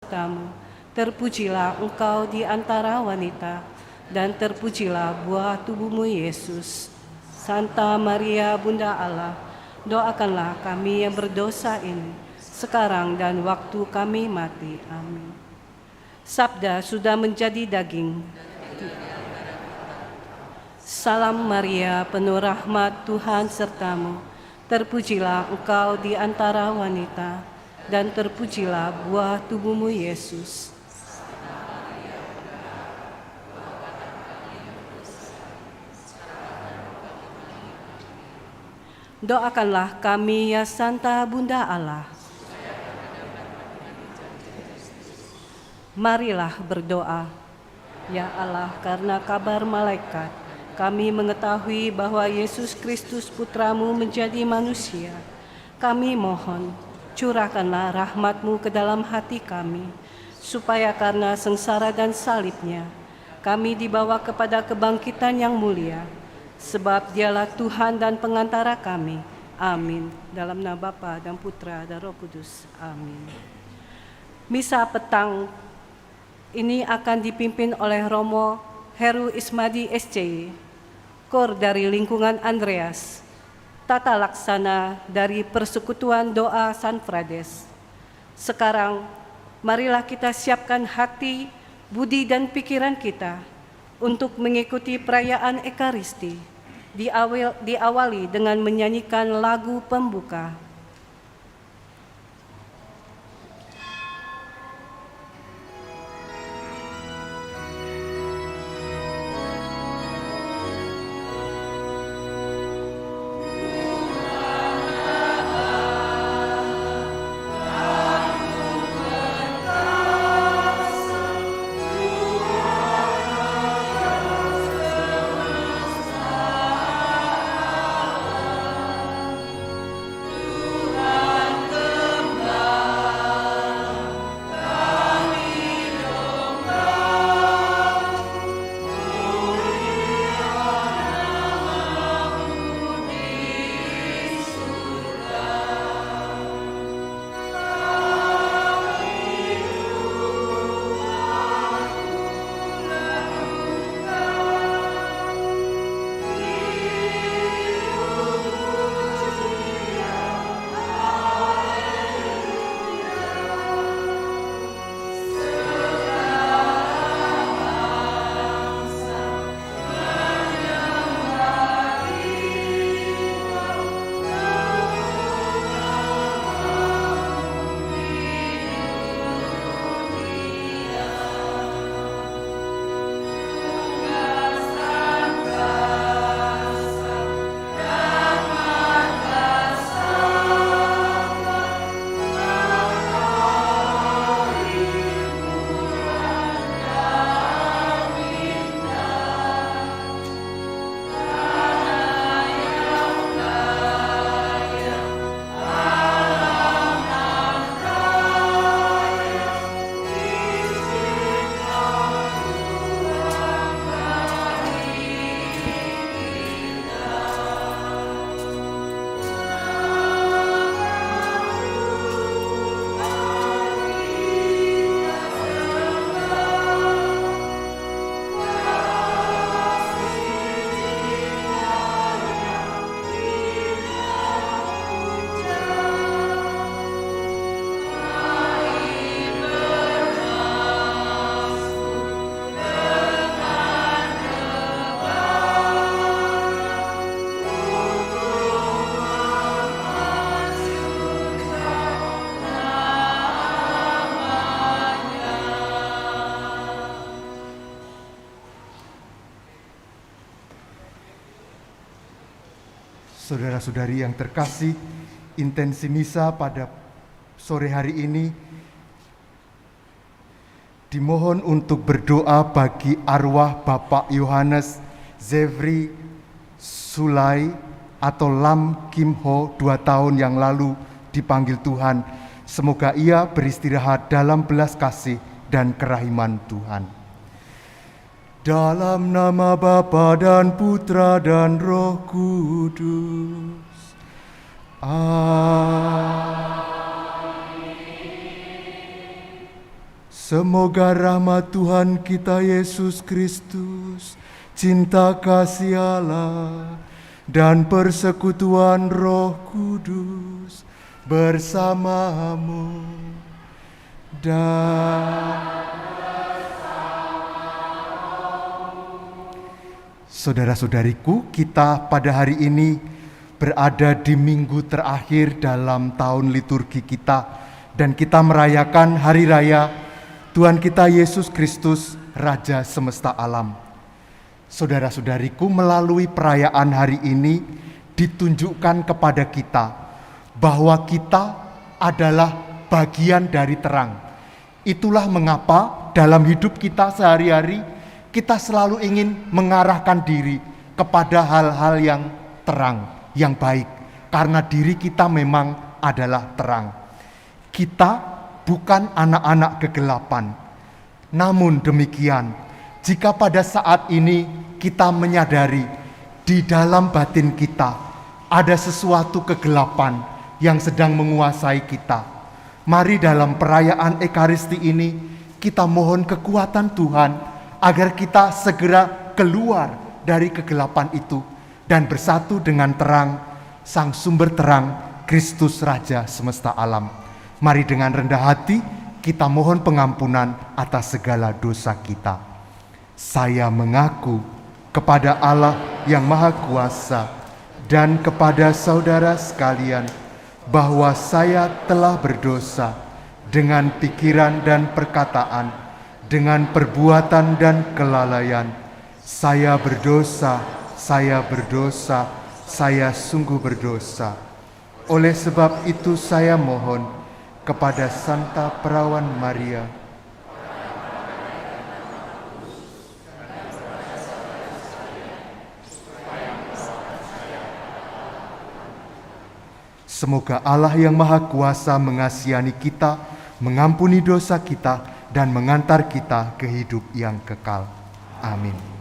tamu. Terpujilah engkau di antara wanita, dan terpujilah buah tubuhmu Yesus. Santa Maria Bunda Allah, doakanlah kami yang berdosa ini, sekarang dan waktu kami mati. Amin. Sabda sudah menjadi daging. Salam Maria, penuh rahmat, Tuhan sertamu. Terpujilah engkau di antara wanita, dan terpujilah buah tubuhmu Yesus. Doakanlah kami ya Santa Bunda Allah. Marilah berdoa. Ya Allah, karena kabar malaikat, kami mengetahui bahwa Yesus Kristus Putramu menjadi manusia. Kami mohon, curahkanlah rahmat-Mu ke dalam hati kami, supaya karena sengsara dan salibnya, kami dibawa kepada kebangkitan yang mulia. Sebab Dialah Tuhan dan pengantara kami. Amin. Dalam nama Bapa dan Putra dan Roh Kudus. Amin. Misa petang ini akan dipimpin oleh Romo Heru Ismadi SC, Kor dari lingkungan Andreas, tata laksana dari Persekutuan Doa San Frades. Sekarang, marilah kita siapkan hati, budi dan pikiran kita untuk mengikuti perayaan Ekaristi, diawali dengan menyanyikan lagu pembuka. Saudara-saudari yang terkasih, intensi misa pada sore hari ini dimohon untuk berdoa bagi arwah Bapak Yohanes Zevri Sulai atau Lam Kim Ho 2 tahun yang lalu dipanggil Tuhan. Semoga ia beristirahat dalam belas kasih dan kerahiman Tuhan. Dalam nama Bapa dan Putra dan Roh Kudus. Amin. Semoga rahmat Tuhan kita Yesus Kristus, cinta kasih Allah, dan persekutuan Roh Kudus bersamamu dan saudara-saudariku, kita pada hari ini berada di minggu terakhir dalam tahun liturgi kita, dan kita merayakan hari raya Tuhan kita Yesus Kristus, Raja semesta alam. Saudara-saudariku, melalui perayaan hari ini ditunjukkan kepada kita bahwa kita adalah bagian dari terang. Itulah mengapa dalam hidup kita sehari-hari kita selalu ingin mengarahkan diri kepada hal-hal yang terang, yang baik, karena diri kita memang adalah terang. Kita bukan anak-anak kegelapan. Namun demikian, jika pada saat ini kita menyadari di dalam batin kita ada sesuatu kegelapan yang sedang menguasai kita, mari dalam perayaan Ekaristi ini kita mohon kekuatan Tuhan agar kita segera keluar dari kegelapan itu dan bersatu dengan terang, Sang Sumber Terang, Kristus Raja semesta alam. Mari dengan rendah hati kita mohon pengampunan atas segala dosa kita. Saya mengaku kepada Allah yang Maha Kuasa dan kepada saudara sekalian bahwa saya telah berdosa dengan pikiran dan perkataan, dengan perbuatan dan kelalaian. Saya berdosa, saya sungguh berdosa. Oleh sebab itu saya mohon kepada Santa Perawan Maria, semoga Allah yang Maha Kuasa mengasihani kita, mengampuni dosa kita, dan mengantar kita ke hidup yang kekal. Amin.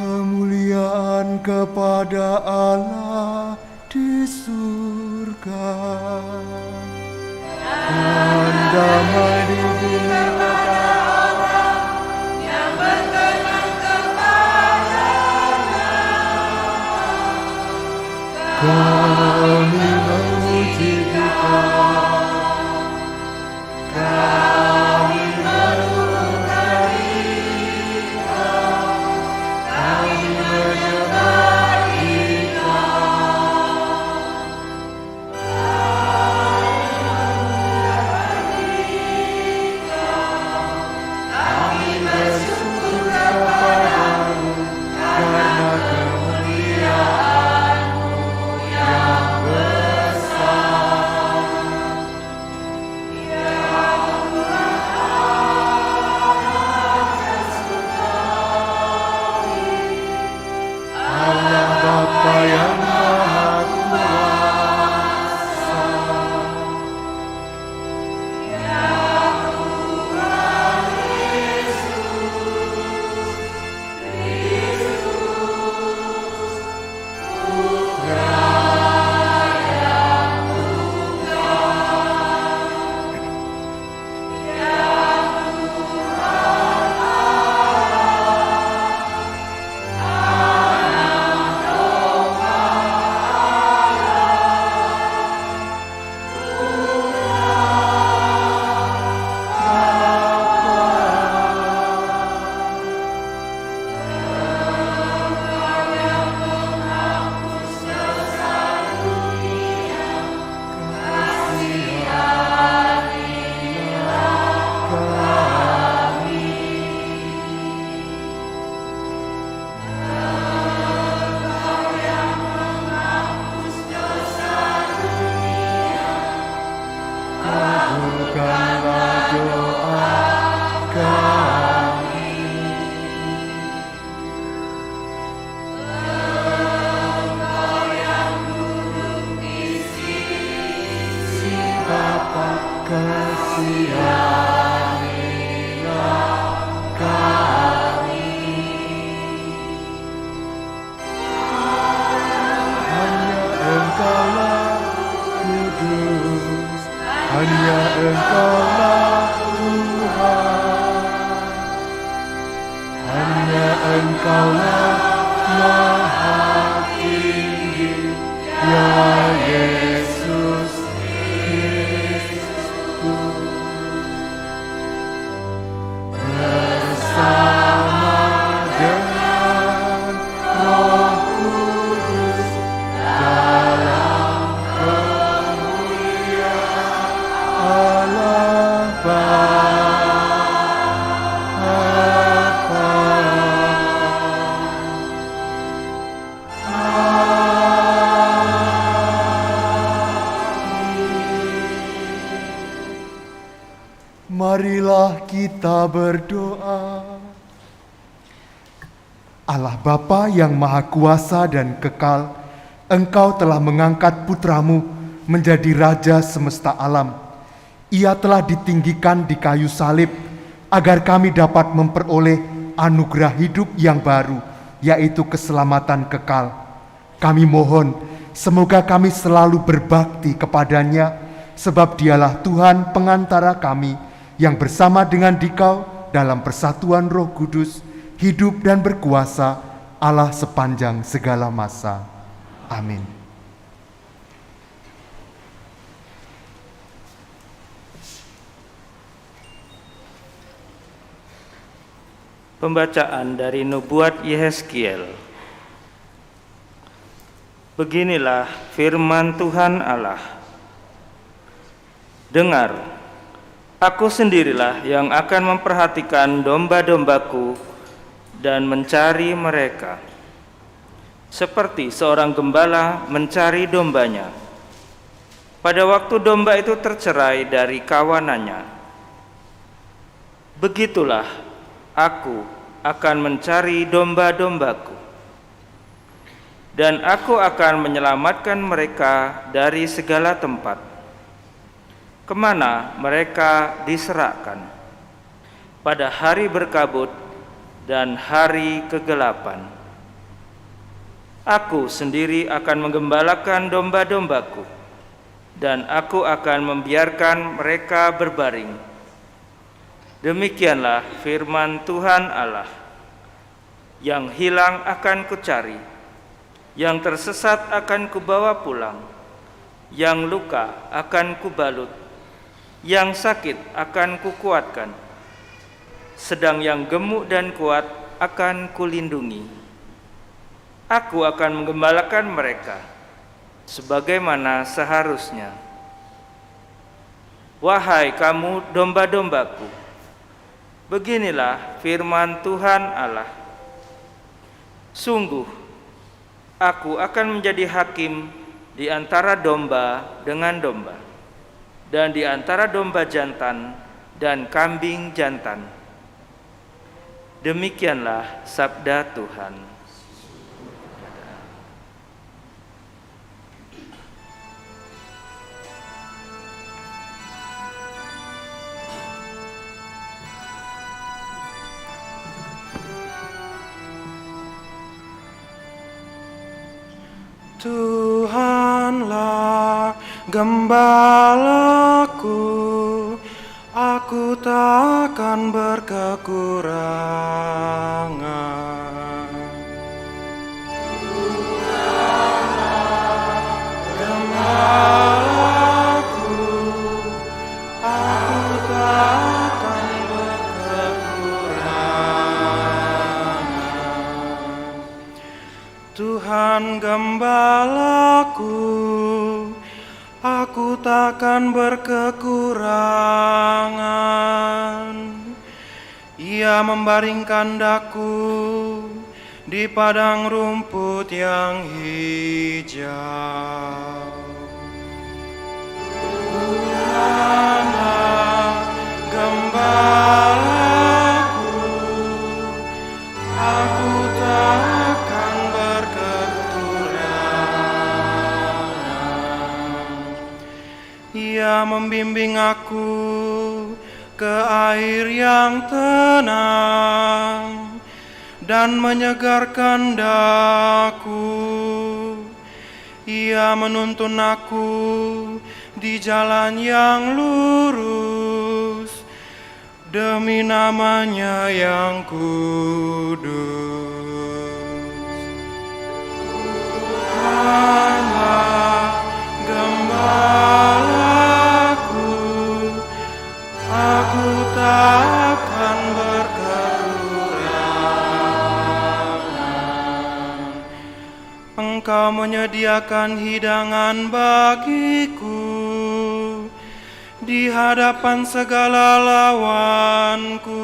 Kemuliaan kepada Allah di surga dan damai di bumi kepada orang yang berkenan kepada-Nya. Kami memuji Dia. Yang hanya Engkaulah Tuhan, hanya Engkaulah Maha Tinggi, ya Yesus Kristus. Bersama dengan Roh Kudus dalam kemuliaan Allah Bapa. Marilah kita berdoa. Allah Bapa yang Maha Kuasa dan Kekal, Engkau telah mengangkat putra-Mu menjadi Raja semesta alam. Ia telah ditinggikan di kayu salib agar kami dapat memperoleh anugerah hidup yang baru, yaitu keselamatan kekal. Kami mohon, semoga kami selalu berbakti kepadanya, sebab Dialah Tuhan pengantara kami, yang bersama dengan Dikau dalam persatuan Roh Kudus, hidup dan berkuasa Allah sepanjang segala masa. Amin. Pembacaan dari Nubuat Yehezkiel. Beginilah firman Tuhan Allah. Dengar, aku sendirilah yang akan memperhatikan domba-dombaku dan mencari mereka, seperti seorang gembala mencari dombanya. Pada waktu domba itu tercerai dari kawanannya, begitulah aku akan mencari domba-dombaku, dan aku akan menyelamatkan mereka dari segala tempat kemana mereka diserahkan pada hari berkabut dan hari kegelapan. Aku sendiri akan menggembalakan domba-dombaku, dan aku akan membiarkan mereka berbaring. Demikianlah firman Tuhan Allah. Yang hilang akan kucari, yang tersesat akan kubawa pulang, yang luka akan kubalut, yang sakit akan kukuatkan, sedang yang gemuk dan kuat akan kulindungi. Aku akan menggembalakan mereka sebagaimana seharusnya. Wahai kamu domba-dombaku, beginilah firman Tuhan Allah. Sungguh, aku akan menjadi hakim di antara domba dengan domba, dan di antara domba jantan dan kambing jantan. Demikianlah sabda Tuhan. Tuhanlah gembalaku, aku takkan berkekurangan. Tuhanlah gembalaku, aku takkan berkekurangan. Tuhan gembalaku, aku takkan berkekurangan. Ia membaringkan daku di padang rumput yang hijau. Tuhanlah gembalaku, aku takkan berkekurangan. Ia membimbing aku ke air yang tenang dan menyegarkan daku. Ia menuntun aku di jalan yang lurus, demi namanya yang kudus. Tuhanlah gembalaku, aku takkan berkekurangan. Engkau menyediakan hidangan bagiku di hadapan segala lawanku.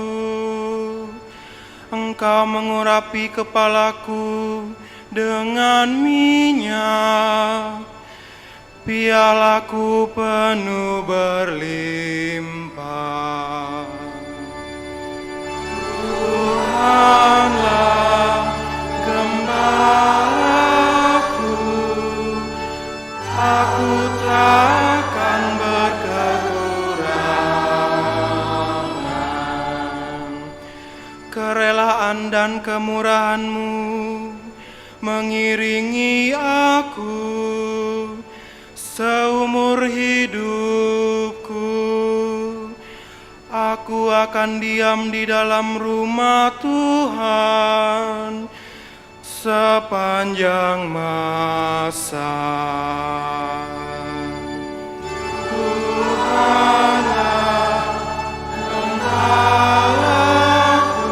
Engkau mengurapi kepalaku dengan minyak, pialaku penuh berlimpah. Tuhanlah gembalaku, aku takkan berkekurangan. Kerelaan dan kemurahan-Mu mengiringi aku seumur hidupku. Aku akan diam di dalam rumah Tuhan sepanjang masa. Tuhanlah gembalaku,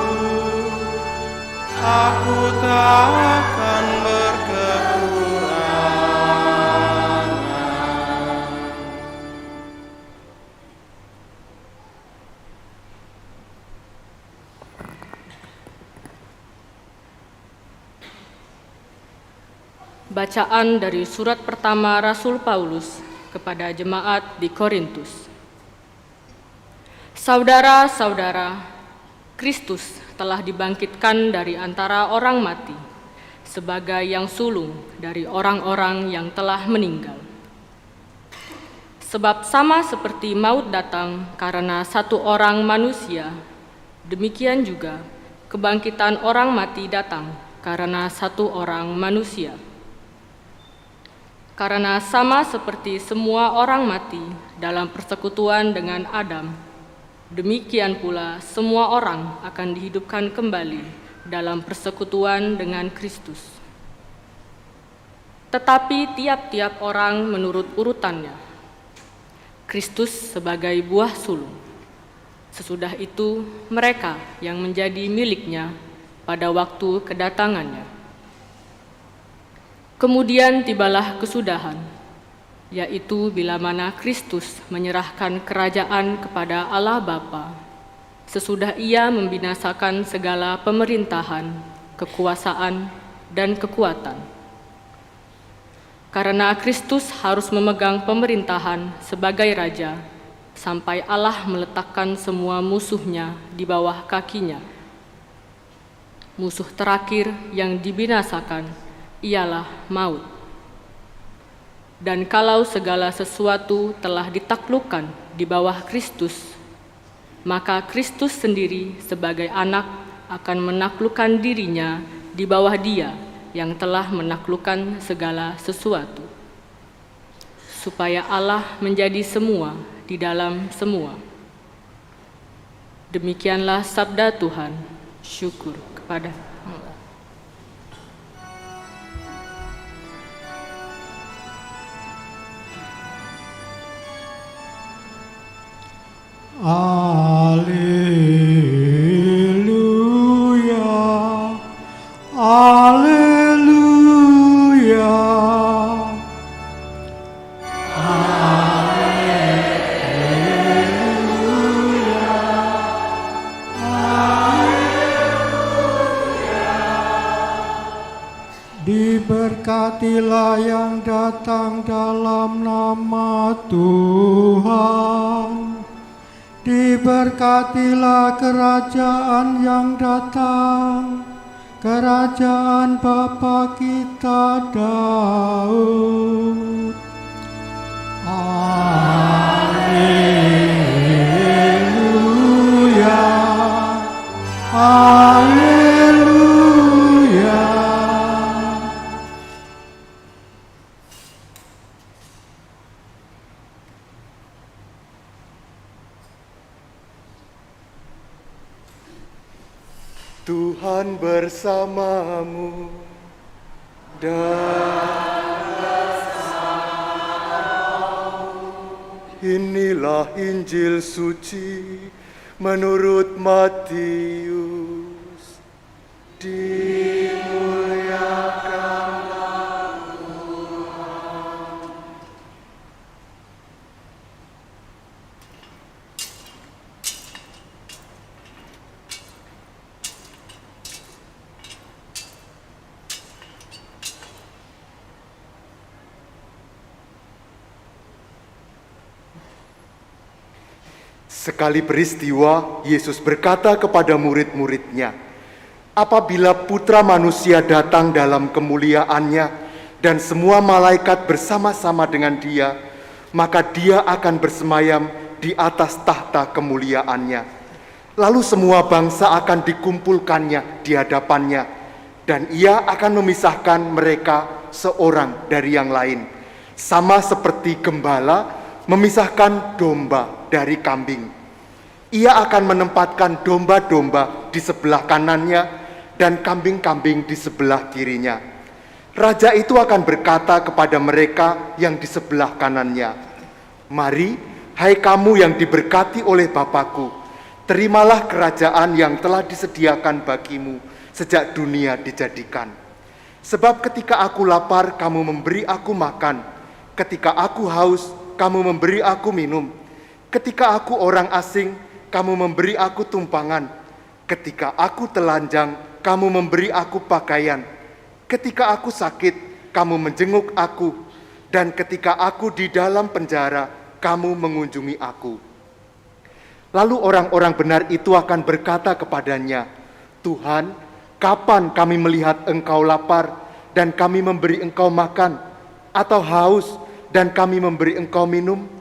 aku takkan berkekurangan. Bacaan dari surat pertama Rasul Paulus kepada jemaat di Korintus. Saudara-saudara, Kristus telah dibangkitkan dari antara orang mati sebagai yang sulung dari orang-orang yang telah meninggal. Sebab sama seperti maut datang karena satu orang manusia, demikian juga kebangkitan orang mati datang karena satu orang manusia. Karena sama seperti semua orang mati dalam persekutuan dengan Adam, demikian pula semua orang akan dihidupkan kembali dalam persekutuan dengan Kristus. Tetapi tiap-tiap orang menurut urutannya. Kristus sebagai buah sulung. Sesudah itu mereka yang menjadi miliknya pada waktu kedatangannya. Kemudian tibalah kesudahan, yaitu bila mana Kristus menyerahkan kerajaan kepada Allah Bapa, sesudah Ia membinasakan segala pemerintahan, kekuasaan, dan kekuatan. Karena Kristus harus memegang pemerintahan sebagai Raja, sampai Allah meletakkan semua musuhnya di bawah kakinya. Musuh terakhir yang dibinasakan ialah maut. Dan kalau segala sesuatu telah ditaklukkan di bawah Kristus, maka Kristus sendiri sebagai anak akan menaklukkan dirinya di bawah Dia yang telah menaklukkan segala sesuatu, supaya Allah menjadi semua di dalam semua. Demikianlah sabda Tuhan. Syukur kepada Allah. Haleluya, haleluya, haleluya, haleluya. Diberkatilah yang datang dalam nama Tuhan. Diberkatilah kerajaan yang datang, kerajaan Bapa kita Daud. Haleluya, haleluya. Tuhan bersamamu dan inilah Injil suci menurut Matius. Dimuliakanlah Tuhan. Sekali peristiwa, Yesus berkata kepada murid-muridnya, "Apabila Putra Manusia datang dalam kemuliaannya dan semua malaikat bersama-sama dengan Dia, maka Dia akan bersemayam di atas tahta kemuliaannya. Lalu semua bangsa akan dikumpulkannya di hadapannya, dan Ia akan memisahkan mereka seorang dari yang lain, sama seperti gembala memisahkan domba dari kambing. Ia akan menempatkan domba-domba di sebelah kanannya dan kambing-kambing di sebelah kirinya. Raja itu akan berkata kepada mereka yang di sebelah kanannya, 'Mari, hai kamu yang diberkati oleh Bapa-Ku, terimalah kerajaan yang telah disediakan bagimu sejak dunia dijadikan. Sebab ketika aku lapar, kamu memberi aku makan. Ketika aku haus, kamu memberi aku minum. Ketika aku orang asing, kamu memberi aku tumpangan. Ketika aku telanjang, kamu memberi aku pakaian. Ketika aku sakit, kamu menjenguk aku. Dan ketika aku di dalam penjara, kamu mengunjungi aku.' Lalu orang-orang benar itu akan berkata kepadanya, 'Tuhan, kapan kami melihat Engkau lapar dan kami memberi Engkau makan, atau haus dan kami memberi Engkau minum?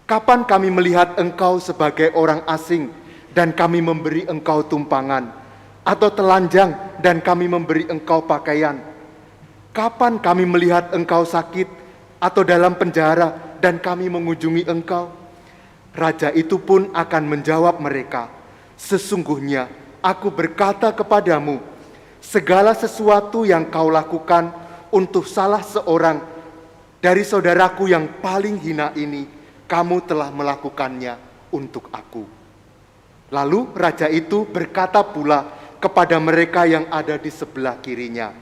Kapan kami melihat Engkau sebagai orang asing dan kami memberi Engkau tumpangan, atau telanjang dan kami memberi Engkau pakaian? Kapan kami melihat Engkau sakit atau dalam penjara dan kami mengunjungi Engkau?' Raja itu pun akan menjawab mereka, 'Sesungguhnya aku berkata kepadamu, segala sesuatu yang kau lakukan untuk salah seorang dari saudaraku yang paling hina ini, kamu telah melakukannya untuk aku.' Lalu raja itu berkata pula kepada mereka yang ada di sebelah kirinya,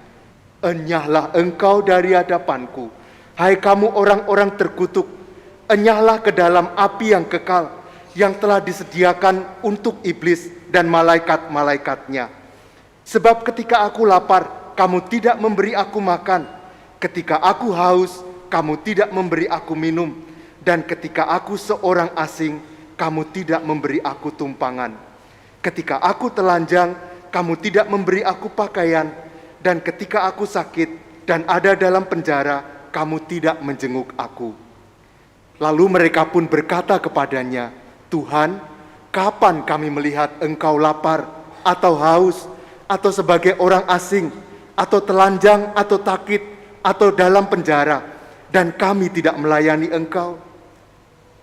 'Enyahlah engkau dari hadapanku, hai kamu orang-orang terkutuk, enyahlah ke dalam api yang kekal, yang telah disediakan untuk iblis dan malaikat-malaikatnya. Sebab ketika aku lapar, kamu tidak memberi aku makan. Ketika aku haus, kamu tidak memberi aku minum. Dan ketika aku seorang asing, kamu tidak memberi aku tumpangan. Ketika aku telanjang, kamu tidak memberi aku pakaian. Dan ketika aku sakit dan ada dalam penjara, kamu tidak menjenguk aku.' Lalu mereka pun berkata kepadanya, 'Tuhan, kapan kami melihat Engkau lapar atau haus, atau sebagai orang asing, atau telanjang atau sakit, atau dalam penjara, dan kami tidak melayani Engkau?'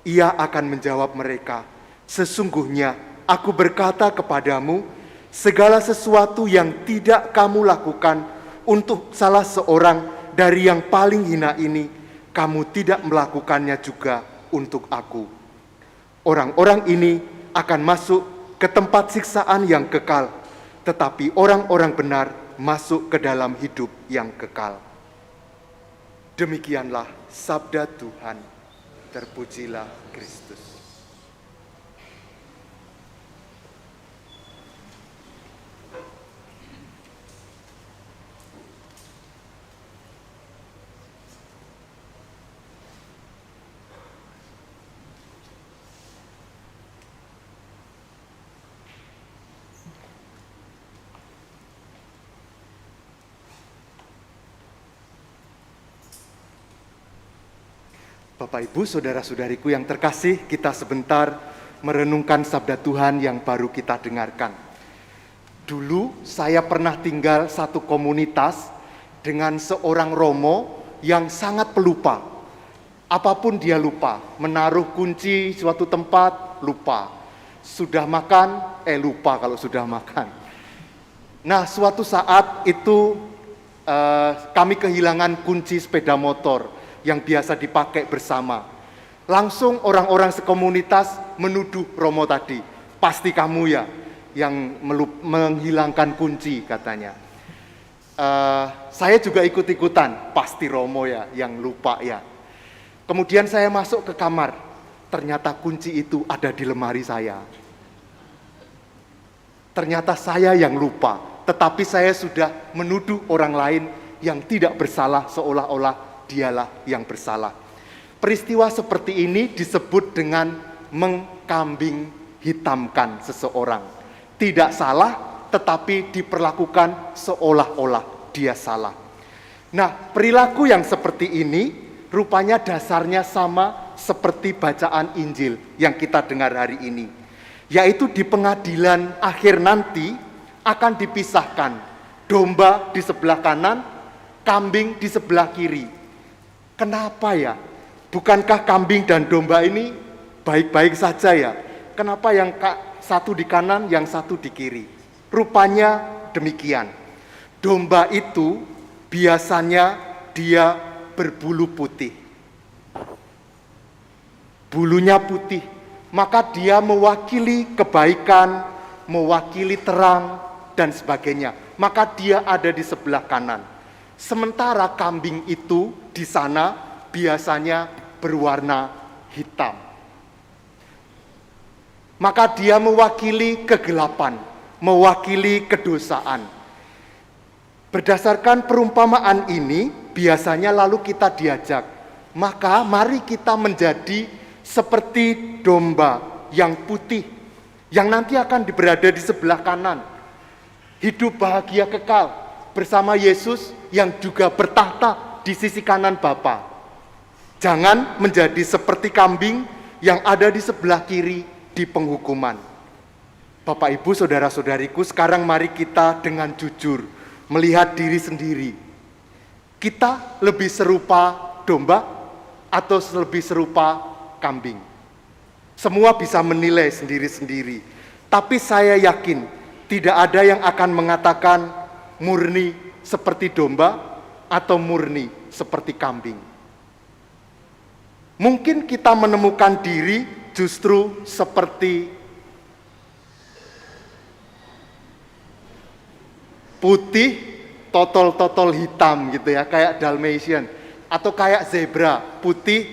Ia akan menjawab mereka, 'Sesungguhnya aku berkata kepadamu, segala sesuatu yang tidak kamu lakukan untuk salah seorang dari yang paling hina ini, kamu tidak melakukannya juga untuk aku.' Orang-orang ini akan masuk ke tempat siksaan yang kekal, tetapi orang-orang benar masuk ke dalam hidup yang kekal." Demikianlah sabda Tuhan. Terpujilah Kristus. Bapak, Ibu, saudara-saudariku yang terkasih, kita sebentar merenungkan sabda Tuhan yang baru kita dengarkan. Dulu saya pernah tinggal satu komunitas dengan seorang romo yang sangat pelupa. Apapun dia lupa, menaruh kunci suatu tempat, lupa. Sudah makan, lupa kalau sudah makan. Nah, suatu saat itu kami kehilangan kunci sepeda motor yang biasa dipakai bersama. Langsung orang-orang sekomunitas menuduh Romo tadi, pasti kamu ya yang menghilangkan kunci katanya. Saya juga ikut-ikutan, pasti Romo ya yang lupa ya. Kemudian saya masuk ke kamar, ternyata kunci itu ada di lemari saya. Ternyata saya yang lupa, tetapi saya sudah menuduh orang lain yang tidak bersalah seolah-olah dialah yang bersalah. Peristiwa seperti ini disebut dengan mengkambing hitamkan seseorang. Tidak salah, tetapi diperlakukan seolah-olah dia salah. Nah, perilaku yang seperti ini rupanya dasarnya sama seperti bacaan Injil yang kita dengar hari ini, yaitu di pengadilan akhir nanti akan dipisahkan domba di sebelah kanan, kambing di sebelah kiri. Kenapa ya? Bukankah kambing dan domba ini baik-baik saja ya? Kenapa yang satu di kanan, yang satu di kiri? Rupanya demikian. Domba itu biasanya dia berbulu putih. Bulunya putih, maka dia mewakili kebaikan, mewakili terang, dan sebagainya. Maka dia ada di sebelah kanan. Sementara kambing itu di sana biasanya berwarna hitam. Maka dia mewakili kegelapan, mewakili kedosaan. Berdasarkan perumpamaan ini, biasanya lalu kita diajak, maka mari kita menjadi seperti domba yang putih, yang nanti akan berada di sebelah kanan. Hidup bahagia kekal bersama Yesus yang juga bertahta di sisi kanan Bapa. Jangan menjadi seperti kambing yang ada di sebelah kiri di penghukuman. Bapak, Ibu, saudara-saudariku, sekarang mari kita dengan jujur melihat diri sendiri. Kita lebih serupa domba atau lebih serupa kambing? Semua bisa menilai sendiri-sendiri. Tapi saya yakin tidak ada yang akan mengatakan murni seperti domba atau murni seperti kambing. Mungkin kita menemukan diri justru seperti putih, totol-totol hitam gitu ya, kayak Dalmatian, atau kayak zebra, putih,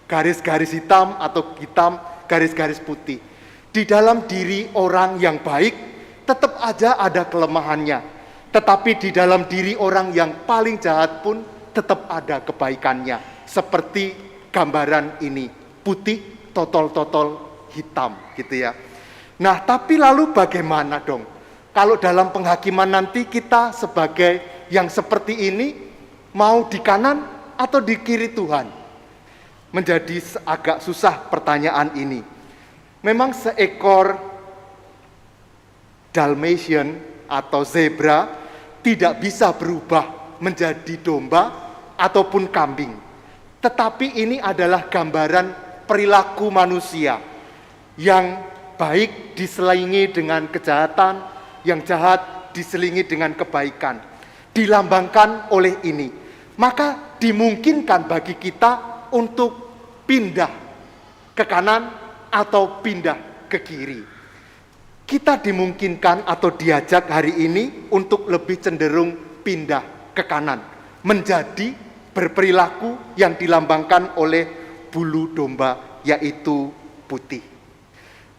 garis-garis hitam, atau hitam, garis-garis putih. Di dalam diri orang yang baik, tetap aja ada kelemahannya. Tetapi di dalam diri orang yang paling jahat pun, tetap ada kebaikannya. Seperti gambaran ini, putih, totol-totol hitam gitu ya. Nah, tapi lalu bagaimana dong? Kalau dalam penghakiman nanti kita sebagai yang seperti ini, mau di kanan atau di kiri Tuhan? Menjadi agak susah pertanyaan ini. Memang seekor Dalmatian atau zebra tidak bisa berubah menjadi domba ataupun kambing. Tetapi ini adalah gambaran perilaku manusia yang baik diselingi dengan kejahatan, yang jahat diselingi dengan kebaikan. Dilambangkan oleh ini. Maka dimungkinkan bagi kita untuk pindah ke kanan atau pindah ke kiri. Kita dimungkinkan atau diajak hari ini untuk lebih cenderung pindah ke kanan, menjadi berperilaku yang dilambangkan oleh bulu domba, yaitu putih.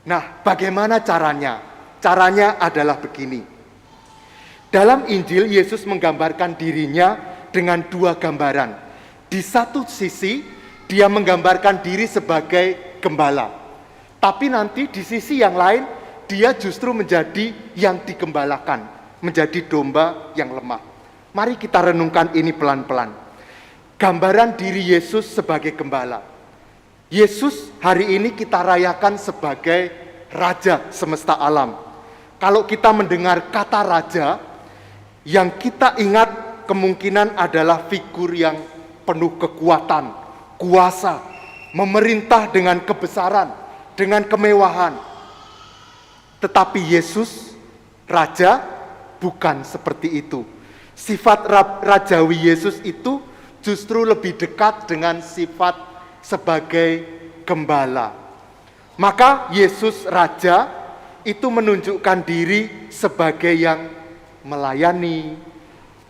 Nah, bagaimana caranya? Caranya adalah begini. Dalam Injil, Yesus menggambarkan dirinya dengan dua gambaran. Di satu sisi, dia menggambarkan diri sebagai gembala. Tapi nanti di sisi yang lain, dia justru menjadi yang digembalakan, menjadi domba yang lemah. Mari kita renungkan ini pelan-pelan. Gambaran diri Yesus sebagai gembala. Yesus hari ini kita rayakan sebagai Raja semesta alam. Kalau kita mendengar kata raja, yang kita ingat kemungkinan adalah figur yang penuh kekuatan, kuasa, memerintah dengan kebesaran, dengan kemewahan. Tetapi Yesus, Raja, bukan seperti itu. Sifat rajawi Yesus itu justru lebih dekat dengan sifat sebagai gembala. Maka Yesus Raja itu menunjukkan diri sebagai yang melayani,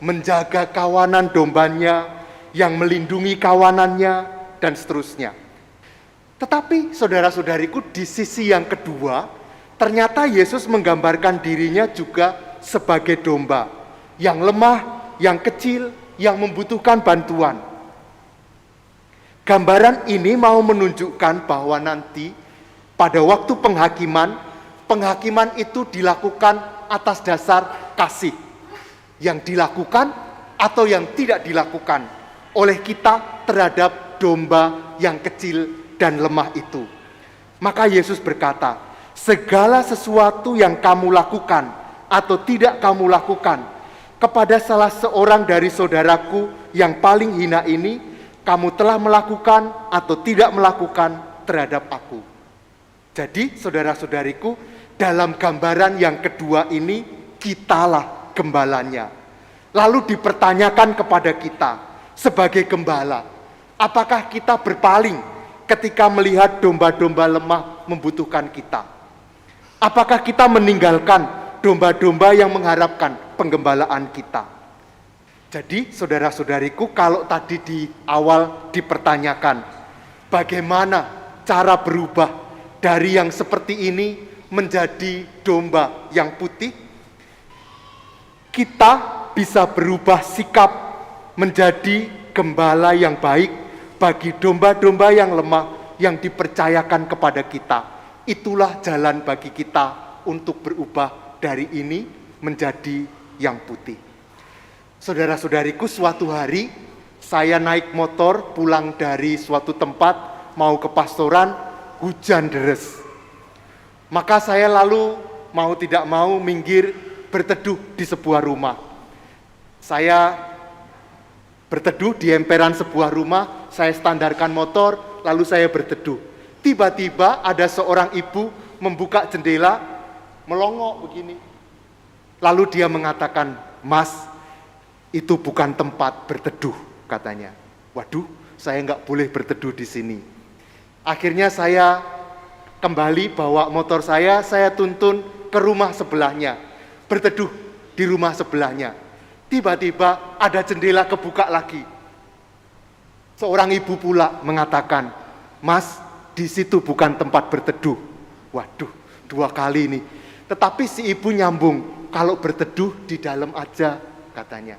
menjaga kawanan dombanya, yang melindungi kawanannya, dan seterusnya. Tetapi saudara-saudariku, di sisi yang kedua, ternyata Yesus menggambarkan dirinya juga sebagai domba, yang lemah, yang kecil, yang membutuhkan bantuan. Gambaran ini mau menunjukkan bahwa nanti pada waktu penghakiman itu dilakukan atas dasar kasih. Yang dilakukan atau yang tidak dilakukan oleh kita terhadap domba yang kecil dan lemah itu. Maka Yesus berkata, segala sesuatu yang kamu lakukan atau tidak kamu lakukan kepada salah seorang dari saudaraku yang paling hina ini, kamu telah melakukan atau tidak melakukan terhadap aku. Jadi saudara-saudariku, dalam gambaran yang kedua ini, kitalah gembalanya. Lalu dipertanyakan kepada kita sebagai gembala, apakah kita berpaling ketika melihat domba-domba lemah membutuhkan kita? Apakah kita meninggalkan domba-domba yang mengharapkan penggembalaan kita? Jadi saudara-saudariku, kalau tadi di awal dipertanyakan bagaimana cara berubah dari yang seperti ini menjadi domba yang putih, kita bisa berubah sikap menjadi gembala yang baik bagi domba-domba yang lemah yang dipercayakan kepada kita. Itulah jalan bagi kita untuk berubah dari ini menjadi yang putih. Saudara-saudariku, suatu hari saya naik motor pulang dari suatu tempat mau ke pastoran, hujan deres. Maka saya lalu mau tidak mau minggir berteduh di sebuah rumah. Saya berteduh di emperan sebuah rumah, saya standarkan motor, lalu saya berteduh. Tiba-tiba ada seorang ibu membuka jendela, melongok begini. Lalu dia mengatakan, "Mas, itu bukan tempat berteduh," katanya. Waduh, saya nggak boleh berteduh di sini. Akhirnya saya kembali bawa motor saya tuntun ke rumah sebelahnya, berteduh di rumah sebelahnya. Tiba-tiba ada jendela kebuka lagi. Seorang ibu pula mengatakan, "Mas, di situ bukan tempat berteduh." Waduh, 2 kali nih. Tetapi si ibu nyambung, "Kalau berteduh di dalam aja," katanya.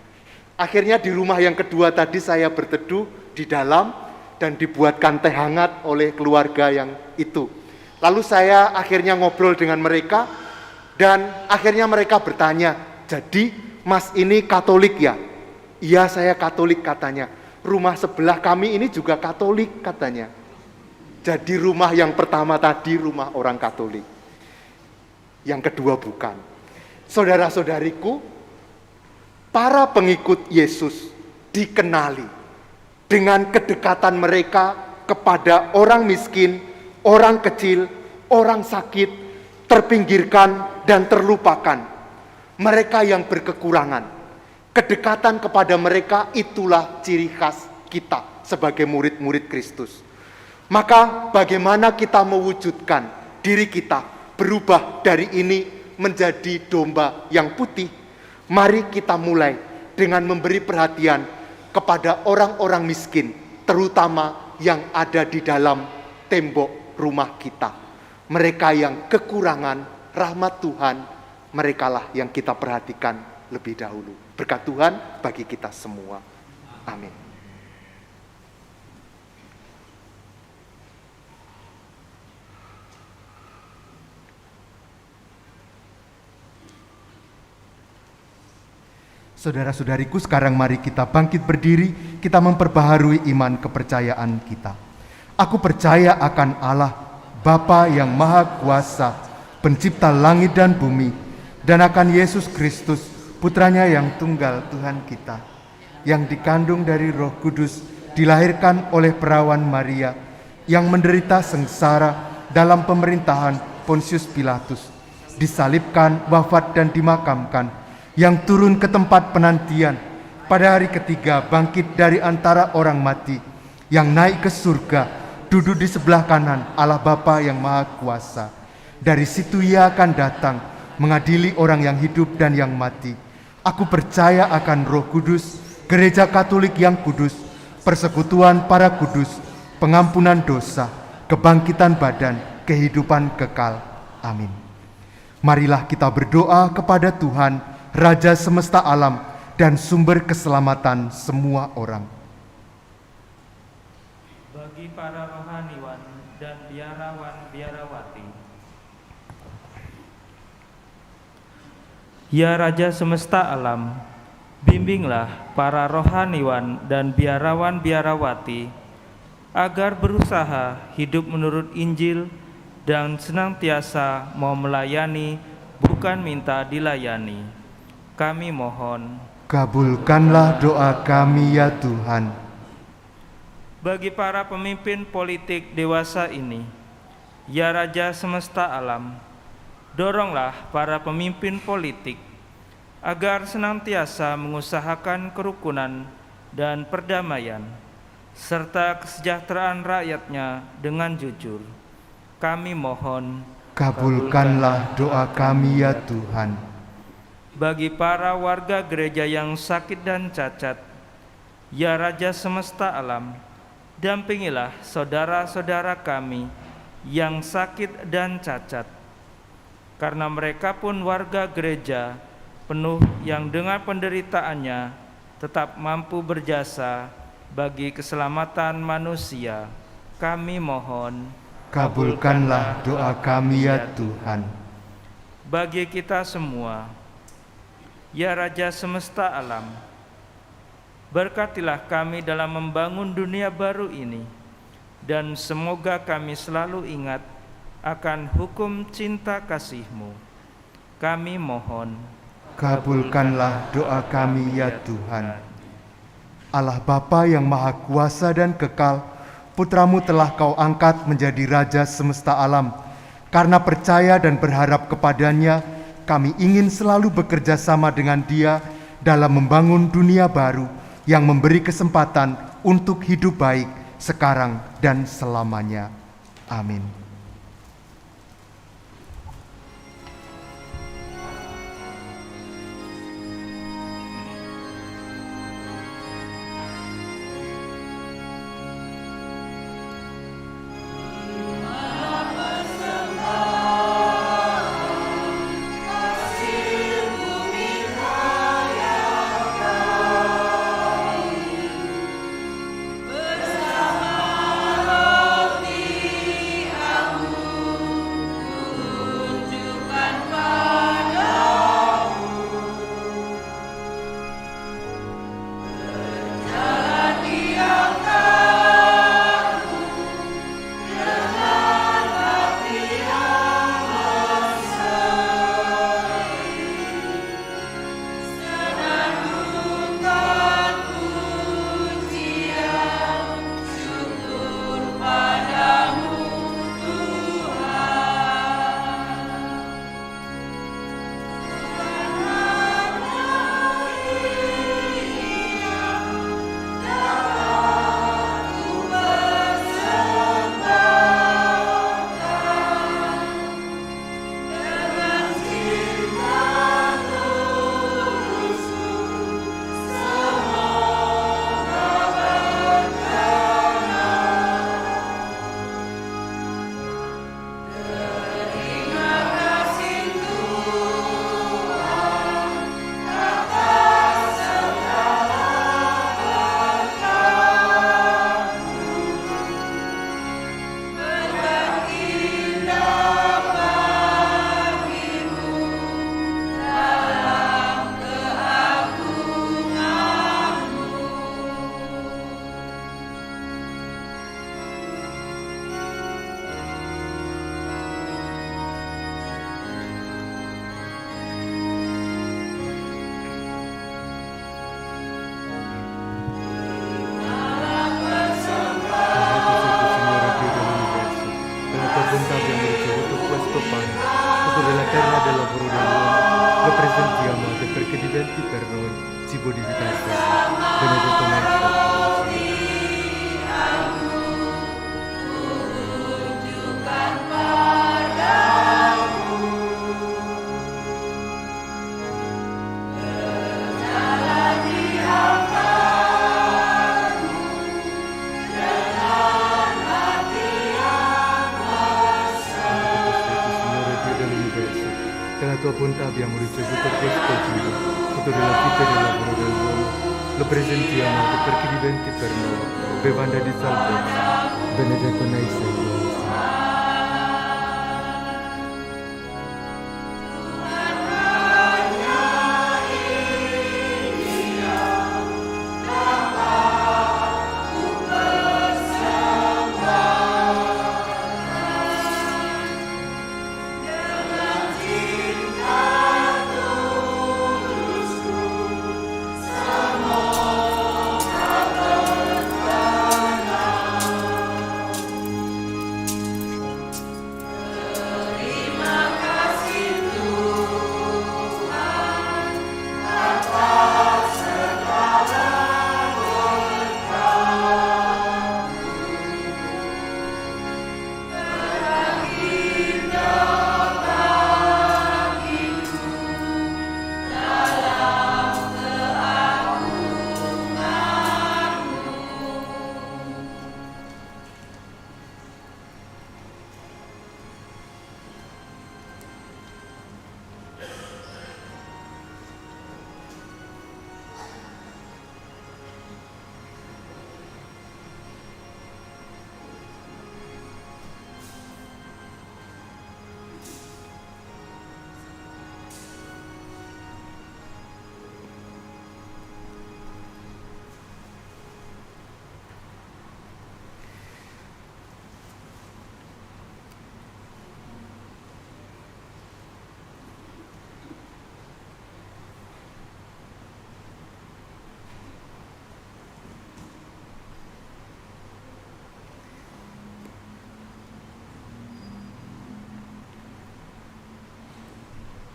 Akhirnya di rumah yang kedua tadi saya berteduh di dalam dan dibuatkan teh hangat oleh keluarga yang itu. Lalu saya akhirnya ngobrol dengan mereka dan akhirnya mereka bertanya, "Jadi Mas ini Katolik ya?" "Iya, saya Katolik," katanya. "Rumah sebelah kami ini juga Katolik," katanya. Jadi rumah yang pertama tadi rumah orang Katolik. Yang kedua bukan. Saudara-saudariku, para pengikut Yesus dikenali dengan kedekatan mereka kepada orang miskin, orang kecil, orang sakit, terpinggirkan dan terlupakan. Mereka yang berkekurangan. Kedekatan kepada mereka itulah ciri khas kita sebagai murid-murid Kristus. Maka bagaimana kita mewujudkan diri kita berubah dari ini menjadi domba yang putih? Mari kita mulai dengan memberi perhatian kepada orang-orang miskin, terutama yang ada di dalam tembok rumah kita. Mereka yang kekurangan rahmat Tuhan, merekalah yang kita perhatikan lebih dahulu. Berkat Tuhan bagi kita semua. Amin. Saudara-saudariku, sekarang mari kita bangkit berdiri, kita memperbaharui iman kepercayaan kita. Aku percaya akan Allah, Bapa yang Maha Kuasa, Pencipta langit dan bumi, dan akan Yesus Kristus, Putranya yang tunggal Tuhan kita, yang dikandung dari Roh Kudus, dilahirkan oleh perawan Maria, yang menderita sengsara dalam pemerintahan Pontius Pilatus, disalibkan, wafat dan dimakamkan, yang turun ke tempat penantian, pada hari ketiga bangkit dari antara orang mati, yang naik ke surga, duduk di sebelah kanan Allah Bapa yang Maha Kuasa. Dari situ Ia akan datang, mengadili orang yang hidup dan yang mati. Aku percaya akan Roh Kudus, Gereja Katolik yang kudus, persekutuan para kudus, pengampunan dosa, kebangkitan badan, kehidupan kekal. Amin. Marilah kita berdoa kepada Tuhan, Raja semesta alam dan sumber keselamatan semua orang. Bagi para rohaniwan dan biarawan-biarawati, ya Raja semesta alam, bimbinglah para rohaniwan dan biarawan-biarawati agar berusaha hidup menurut Injil dan senantiasa mau melayani, bukan minta dilayani. Kami mohon, Kabulkanlah doa kami ya Tuhan. bagi para pemimpin politik dewasa ini, ya Raja semesta alam, doronglah para pemimpin politik agar senantiasa mengusahakan kerukunan dan perdamaian, serta kesejahteraan rakyatnya dengan jujur. Kami mohon, Kabulkanlah doa kami ya Tuhan. bagi para warga gereja yang sakit dan cacat, ya Raja semesta alam, dampingilah saudara-saudara kami yang sakit dan cacat, karena mereka pun warga gereja penuh yang dengan penderitaannya tetap mampu berjasa bagi keselamatan manusia. Kami mohon, Kabulkanlah doa kami ya Tuhan. bagi kita semua, ya Raja semesta alam, berkatilah kami dalam membangun dunia baru ini, dan semoga kami selalu ingat akan hukum cinta kasih-Mu. Kami mohon, Kabulkanlah doa kami ya Tuhan. Allah Bapa yang Maha Kuasa dan kekal, Putra-Mu telah Kau angkat menjadi Raja semesta alam. Karena percaya dan berharap kepadanya, kami ingin selalu bekerja sama dengan Dia dalam membangun dunia baru yang memberi kesempatan untuk hidup baik sekarang dan selamanya. Amin. volontà abbiamo ricevuto questo giorno, tutto della vita e del lavoro dell'uomo, lo presentiamo perché diventi per noi bevanda di salvezza, benedetto nei secoli.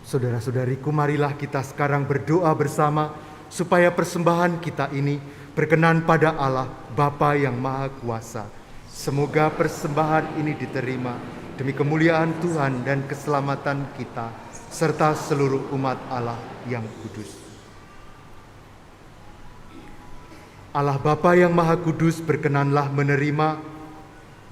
Saudara-saudariku, marilah kita sekarang berdoa bersama supaya persembahan kita ini berkenan pada Allah Bapa yang Maha Kuasa. Semoga persembahan ini diterima demi kemuliaan Tuhan dan keselamatan kita serta seluruh umat Allah yang kudus. Allah Bapa yang Maha Kudus, berkenanlah menerima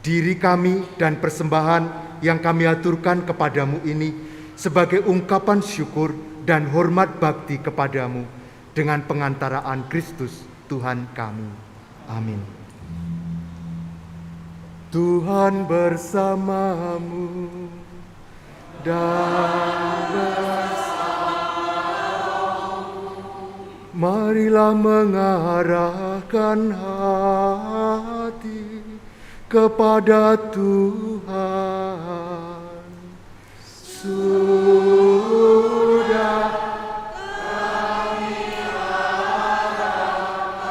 diri kami dan persembahan yang kami aturkan kepadamu ini sebagai ungkapan syukur dan hormat bakti kepadamu dengan pengantaraan Kristus Tuhan kami. Amin. Tuhan bersamamu dan marilah mengarahkan hati kepada Tuhan. Sudah kami harapkan,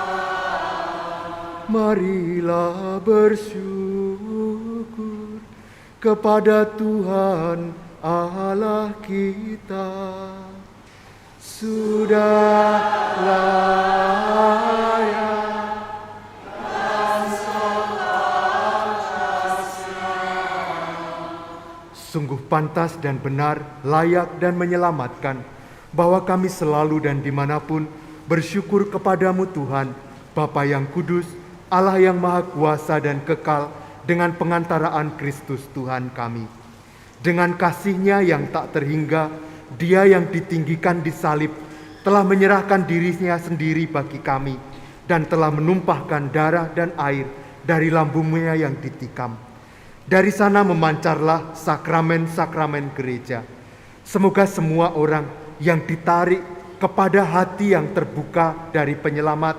marilah bersyukur kepada Tuhan Allah kita. Sudah layak sungguh pantas dan benar, layak dan menyelamatkan, bahwa kami selalu dan dimanapun bersyukur kepadamu Tuhan, Bapa yang kudus, Allah yang Maha Kuasa dan kekal, dengan pengantaraan Kristus Tuhan kami. Dengan kasih-Nya yang tak terhingga, Dia yang ditinggikan di salib, telah menyerahkan diri-Nya sendiri bagi kami, dan telah menumpahkan darah dan air dari lambung-Nya yang ditikam. Dari sana memancarlah sakramen-sakramen gereja. Semoga semua orang yang ditarik kepada hati yang terbuka dari penyelamat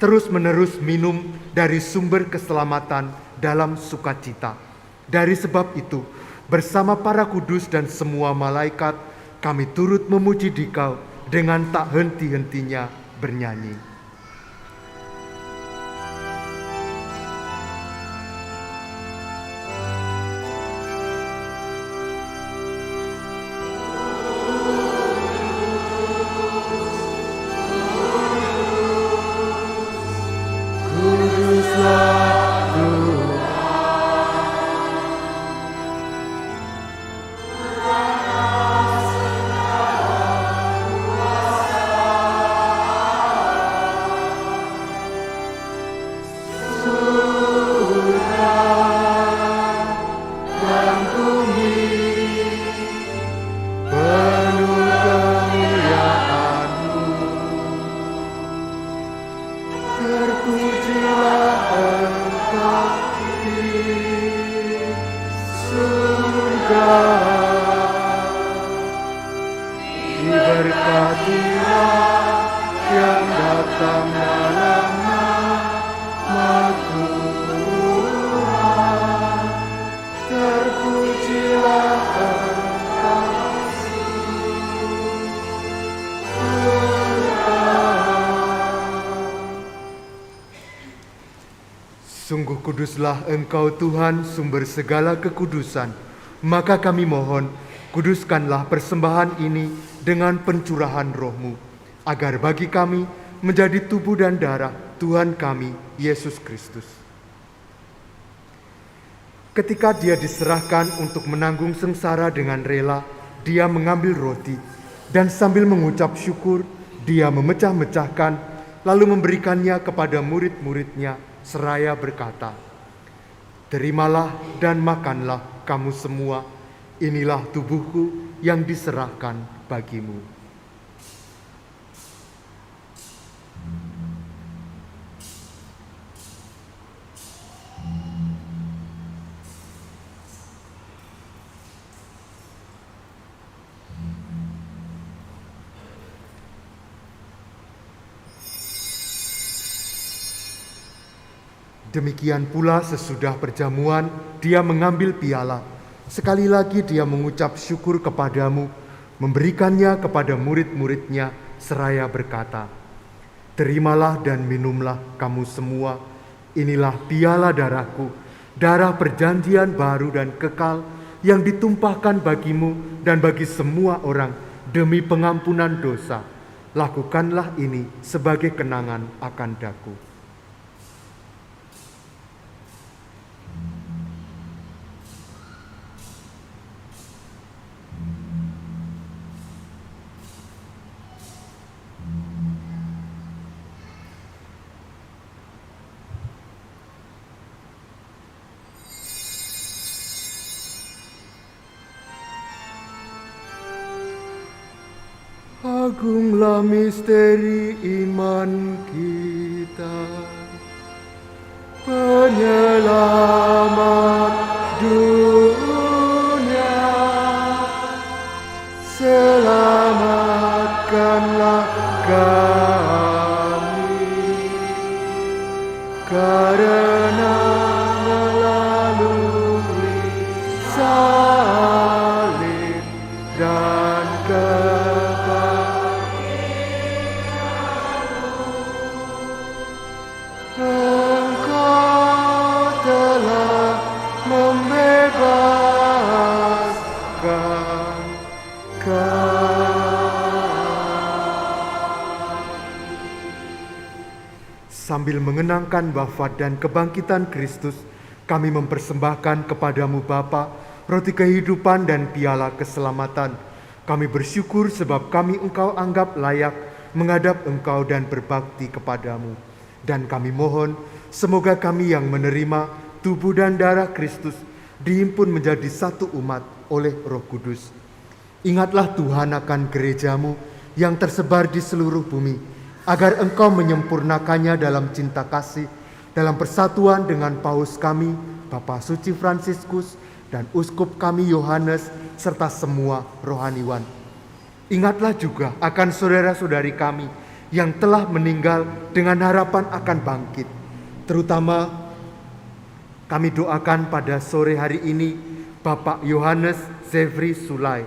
terus-menerus minum dari sumber keselamatan dalam sukacita. Dari sebab itu, bersama para kudus dan semua malaikat, kami turut memuji Dikau dengan tak henti-hentinya bernyanyi. Diberkatilah yang datang dalam nama Tuhan. Terpujilah Engkau Sungguh kuduslah Engkau Tuhan, sumber segala kekudusan. Maka kami mohon, kuduskanlah persembahan ini dengan pencurahan Roh-Mu, agar bagi kami menjadi tubuh dan darah Tuhan kami, Yesus Kristus. Ketika Dia diserahkan untuk menanggung sengsara dengan rela, Dia mengambil roti, dan sambil mengucap syukur, Dia memecah-mecahkan, lalu memberikannya kepada murid-muridnya, seraya berkata, "Terimalah dan makanlah kamu semua, inilah tubuhku yang diserahkan bagimu." Demikian pula sesudah perjamuan, Dia mengambil piala. Sekali lagi Dia mengucap syukur kepadamu, memberikannya kepada murid-muridnya, seraya berkata, "Terimalah dan minumlah kamu semua, inilah piala darahku, darah perjanjian baru dan kekal, yang ditumpahkan bagimu dan bagi semua orang demi pengampunan dosa. Lakukanlah ini sebagai kenangan akan daku." Agunglah misteri iman kita, Penyelamat dunia. Selamatkanlah kami, karena melalui salib dan Engkau telah membebaskan kami. Sambil mengenangkan wafat dan kebangkitan Kristus, kami mempersembahkan kepadamu Bapa, roti kehidupan dan piala keselamatan. Kami bersyukur sebab kami Engkau anggap layak menghadap Engkau dan berbakti kepadamu. Dan kami mohon, semoga kami yang menerima tubuh dan darah Kristus dihimpun menjadi satu umat oleh Roh Kudus. Ingatlah Tuhan akan gerejamu yang tersebar di seluruh bumi, agar Engkau menyempurnakannya dalam cinta kasih, dalam persatuan dengan Paus kami, Bapak Suci Fransiskus, dan Uskup kami Yohanes, serta semua rohaniwan. Ingatlah juga akan saudara-saudari kami yang telah meninggal dengan harapan akan bangkit. Terutama kami doakan pada sore hari ini Bapak Yohanes Zevri Sulai.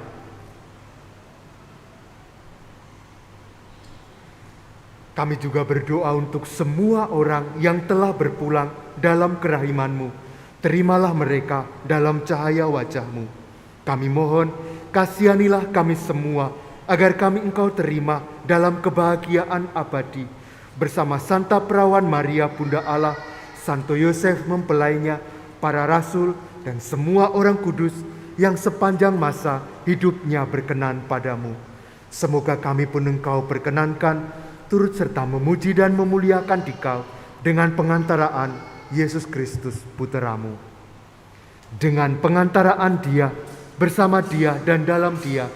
Kami juga berdoa untuk semua orang yang telah berpulang dalam kerahiman-Mu. Terimalah mereka dalam cahaya wajah-Mu. Kami mohon, kasihanilah kami semua, agar kami Engkau terima dalam kebahagiaan abadi. Bersama Santa Perawan Maria Bunda Allah, Santo Yosef mempelainya, para rasul, dan semua orang kudus yang sepanjang masa hidupnya berkenan padamu. Semoga kami pun Engkau perkenankan, turut serta memuji dan memuliakan Dikau dengan pengantaraan Yesus Kristus Putramu. Dengan pengantaraan Dia, bersama Dia dan dalam Dia,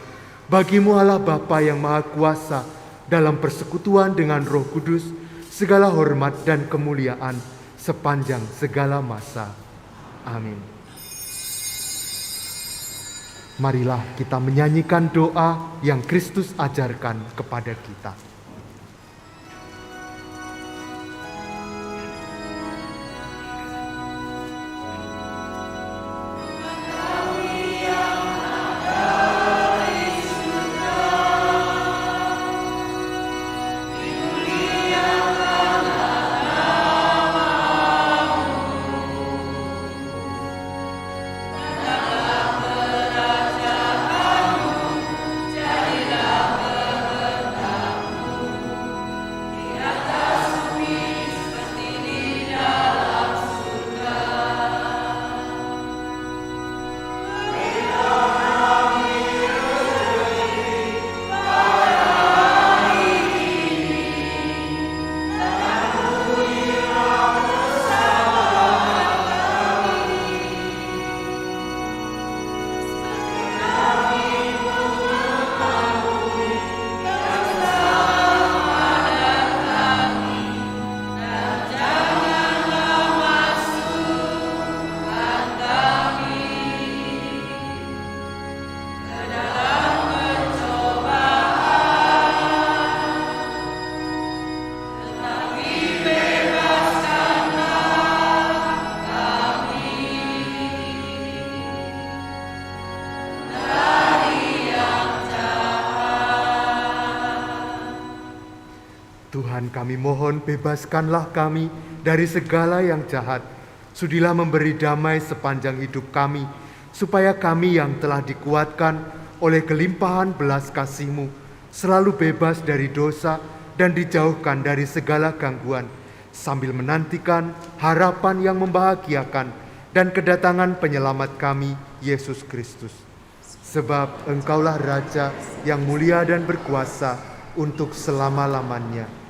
bagimu Allah Bapa yang Maha Kuasa, dalam persekutuan dengan Roh Kudus, segala hormat dan kemuliaan sepanjang segala masa. Amin. Marilah kita menyanyikan doa yang Kristus ajarkan kepada kita. Tuhan, kami mohon bebaskanlah kami dari segala yang jahat. Sudilah memberi damai sepanjang hidup kami, supaya kami yang telah dikuatkan oleh kelimpahan belas kasih-Mu selalu bebas dari dosa dan dijauhkan dari segala gangguan, sambil menantikan harapan yang membahagiakan dan kedatangan penyelamat kami, Yesus Kristus. Sebab Engkaulah Raja yang mulia dan berkuasa untuk selama-lamanya.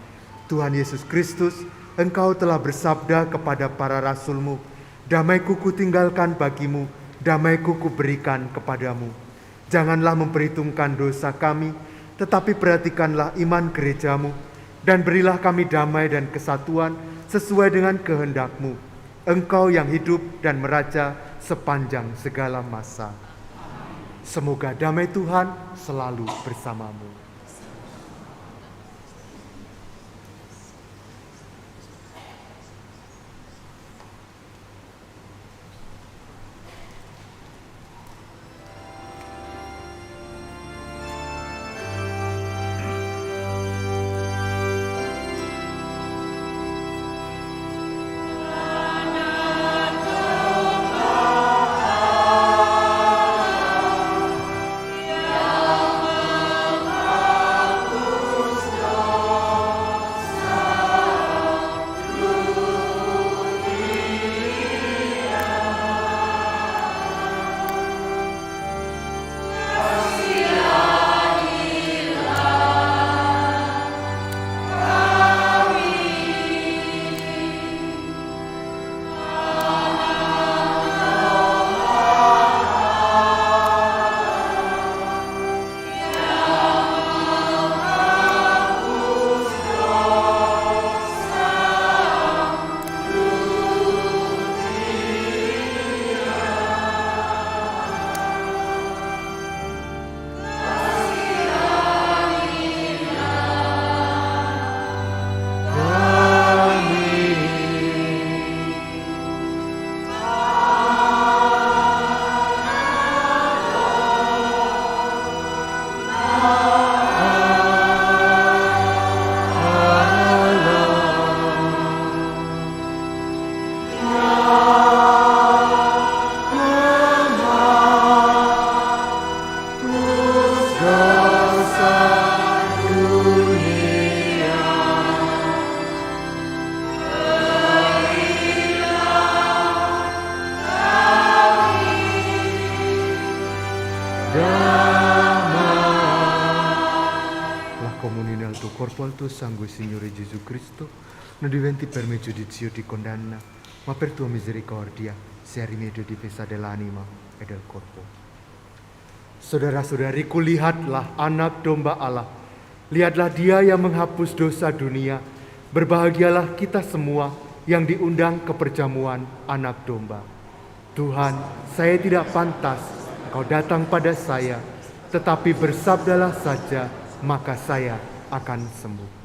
Tuhan Yesus Kristus, Engkau telah bersabda kepada para rasul-Mu, "Damai-Ku kutinggalkan bagimu, damai-Ku kuberikan kepadamu." Janganlah memperhitungkan dosa kami, tetapi perhatikanlah iman gereja-Mu, dan berilah kami damai dan kesatuan sesuai dengan kehendak-Mu. Engkau yang hidup dan meraja sepanjang segala masa. Semoga damai Tuhan selalu bersamamu. Corpo tuo sangue, Signore Gesù Cristo, non diventi per me giudizio di condanna, ma per tua misericordia sia rimedio di difesa dell'anima e del corpo. Saudara-saudariku, lihatlah anak domba Allah. Lihatlah Dia yang menghapus dosa dunia. Berbahagialah kita semua yang diundang ke perjamuan anak domba. Tuhan, saya tidak pantas Engkau datang pada saya, tetapi bersabdalah saja, maka saya akan sembuh.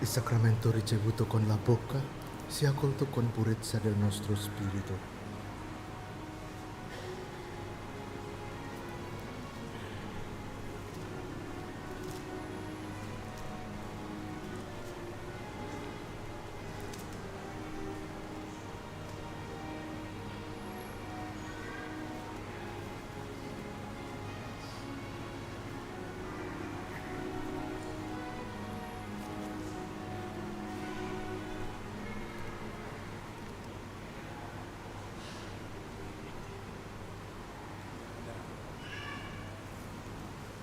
Il sacramento ricevuto con la bocca sia accolto con purezza del nostro spirito.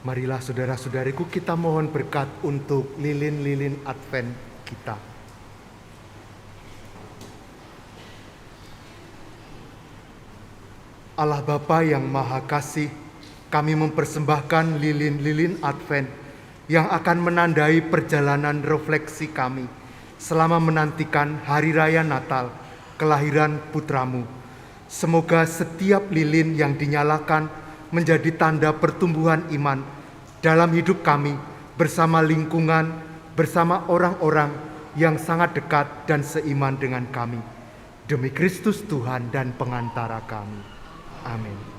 Marilah saudara-saudariku, kita mohon berkat untuk lilin-lilin Advent kita. Allah Bapa yang Maha Kasih, kami mempersembahkan lilin-lilin Advent yang akan menandai perjalanan refleksi kami selama menantikan Hari Raya Natal, kelahiran Putramu. Semoga setiap lilin yang dinyalakan menjadi tanda pertumbuhan iman dalam hidup kami, bersama lingkungan, bersama orang-orang yang sangat dekat dan seiman dengan kami. Demi Kristus Tuhan dan pengantara kami. Amin.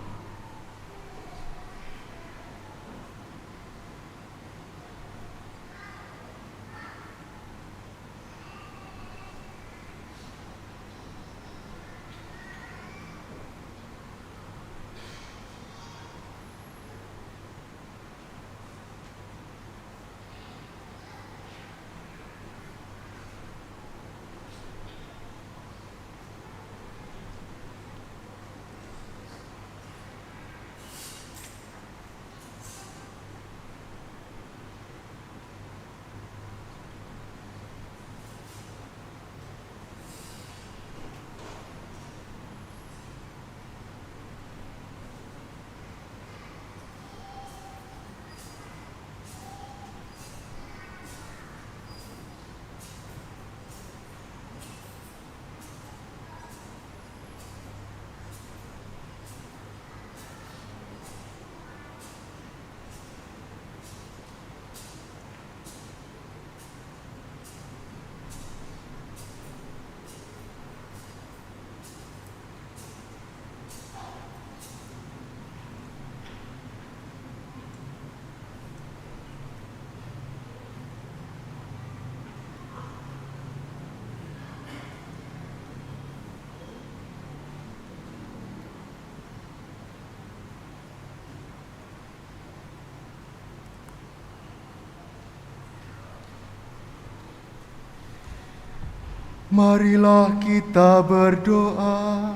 Marilah kita berdoa.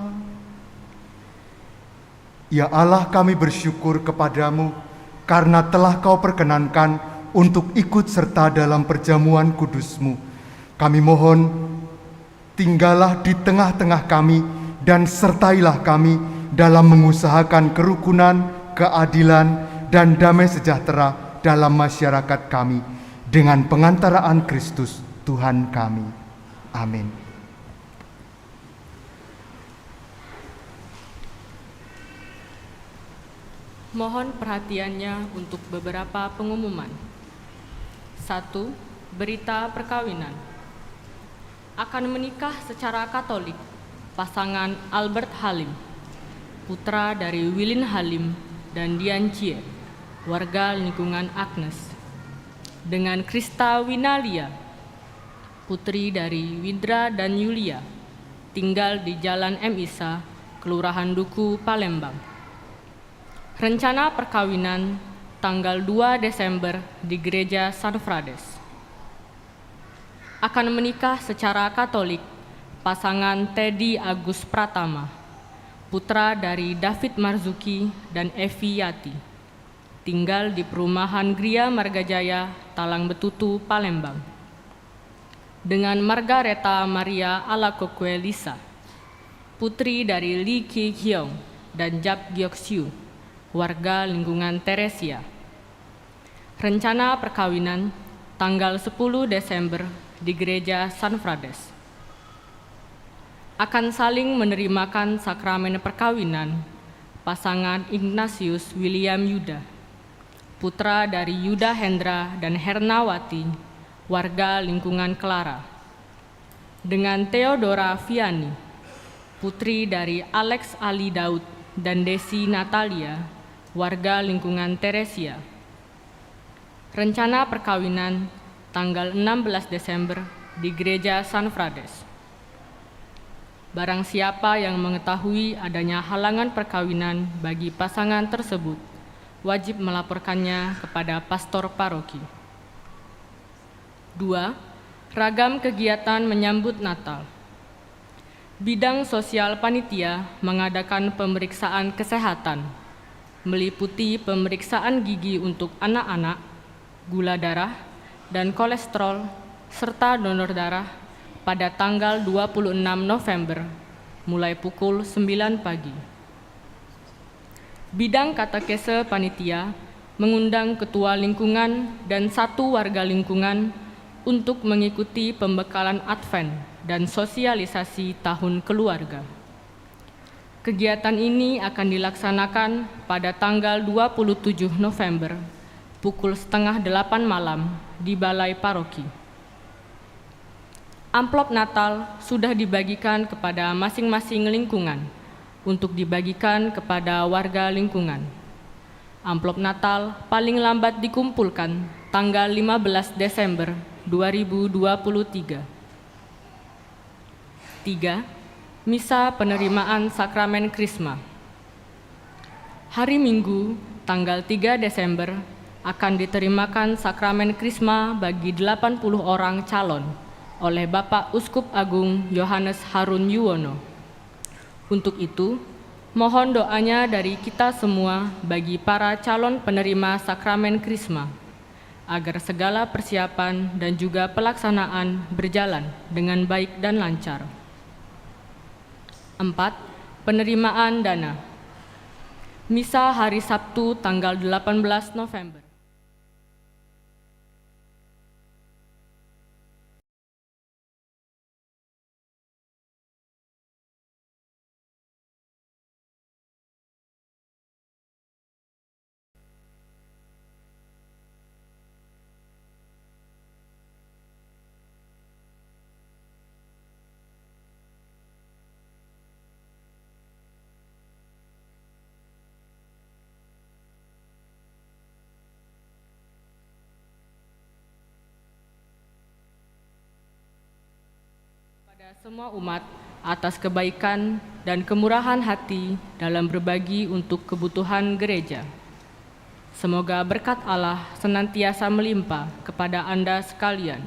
Ya Allah, kami bersyukur kepadamu karena telah Kau perkenankan untuk ikut serta dalam perjamuan kudus-Mu. Kami mohon, tinggallah di tengah-tengah kami dan sertailah kami dalam mengusahakan kerukunan, keadilan, dan damai sejahtera dalam masyarakat kami dengan pengantaraan Kristus Tuhan kami. Amin. Mohon perhatiannya untuk beberapa pengumuman. 1. Berita perkawinan. Akan menikah secara Katolik pasangan Albert Halim, putra dari Willin Halim dan Dian Cie, warga lingkungan Agnes, dengan Krista Winalia, putri dari Widra dan Yulia, tinggal di Jalan M. Isa, Kelurahan Duku, Palembang. Rencana perkawinan tanggal 2 Desember di Gereja San Frades. Akan menikah secara Katolik pasangan Teddy Agus Pratama, putra dari David Marzuki dan Evi Yati, tinggal di perumahan Gria Margajaya, Talang Betutu, Palembang, dengan Margareta Maria Alakokwe Lisa, putri dari Lee Ki Hyong dan Jap Gyok Siu, warga lingkungan Teresia. Rencana perkawinan tanggal 10 Desember di Gereja San Frades. Akan saling menerimakan sakramen perkawinan pasangan Ignatius William Yuda, putra dari Yuda Hendra dan Hernawati, warga lingkungan Clara. Dengan Theodora Viani, putri dari Alex Ali Daud dan Desi Natalia, warga lingkungan Teresia. Rencana perkawinan tanggal 16 Desember di Gereja San Frades. Barang siapa yang mengetahui adanya halangan perkawinan bagi pasangan tersebut, wajib melaporkannya kepada pastor paroki. 2. Ragam kegiatan menyambut Natal. Bidang sosial panitia mengadakan pemeriksaan kesehatan, meliputi pemeriksaan gigi untuk anak-anak, gula darah, dan kolesterol, serta donor darah pada tanggal 26 November, mulai pukul 9 pagi. Bidang katekese panitia mengundang ketua lingkungan dan 1 warga lingkungan untuk mengikuti pembekalan Advent dan sosialisasi tahun keluarga. Kegiatan ini akan dilaksanakan pada tanggal 27 November, pukul 7:30 malam di Balai Paroki. Amplop Natal sudah dibagikan kepada masing-masing lingkungan untuk dibagikan kepada warga lingkungan. Amplop Natal paling lambat dikumpulkan tanggal 15 Desember 2023. 3. Misa penerimaan sakramen Krisma. Hari Minggu, tanggal 3 Desember, akan diterimakan sakramen Krisma bagi 80 orang calon oleh Bapak Uskup Agung Yohanes Harun Yuwono. Untuk itu, mohon doanya dari kita semua bagi para calon penerima sakramen Krisma, agar segala persiapan dan juga pelaksanaan berjalan dengan baik dan lancar. 4. Penerimaan dana. Misa hari Sabtu tanggal 18 November. Semua umat atas kebaikan dan kemurahan hati dalam berbagi untuk kebutuhan gereja. Semoga berkat Allah senantiasa melimpah kepada Anda sekalian.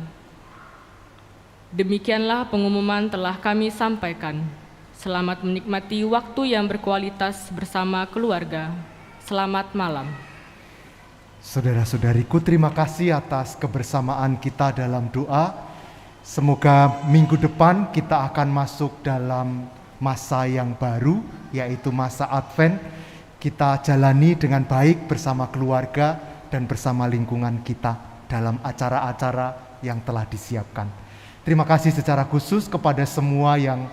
Demikianlah pengumuman telah kami sampaikan. Selamat menikmati waktu yang berkualitas bersama keluarga. Selamat malam. Saudara-saudariku, terima kasih atas kebersamaan kita dalam doa. Semoga minggu depan kita akan masuk dalam masa yang baru, yaitu masa Advent. Kita jalani dengan baik bersama keluarga dan bersama lingkungan kita dalam acara-acara yang telah disiapkan. Terima kasih secara khusus kepada semua yang